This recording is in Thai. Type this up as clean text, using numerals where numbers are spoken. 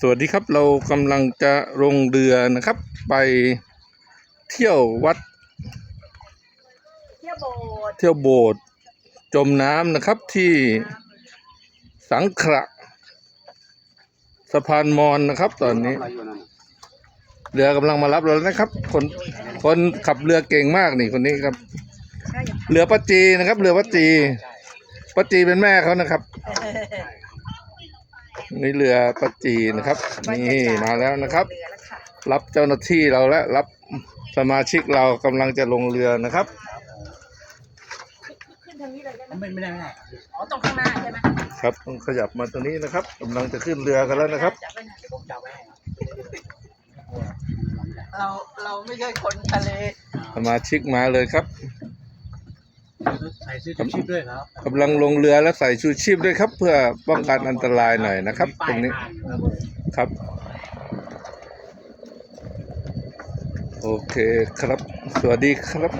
สวัสดีครับเรากำลังจะลงเรือนะครับไปเที่ยววัดเที่ยวโบสถ์จมน้ำนะครับที่สังขะสะพานมอญนะครับตอนนี้เรือกำลังมารับเราแล้วนะครับคนขับเรือเก่งมากนี่คนนี้ครับเรือป้าจีนะครับเรือป้าจีเป็นแม่เขานะครับนี่เรือป้าจีนะครับนี่มาแล้วนะครับรับเจ้าหน้าที่เราและรับสมาชิกเรากำลังจะลงเรือนะครับขึ้นทางนี้เลยได้ไหม ไม่ได้อ๋อตรงข้างหน้าใช่ไหมครับต้องขยับมาตรงนี้นะครับกำลังจะขึ้นเรือกันแล้วนะครับผมจับไว้ เราไม่ใช่คนทะเลสมาชิกมาเลยครับใส่เสื้อชูชีพด้วยครับกำลังลงเรือและใส่ชูชีพด้วยครับเพื่อป้องกันอันตรายหน่อยนะครับตรงนี้ครับโอเคครับสวัสดีครับ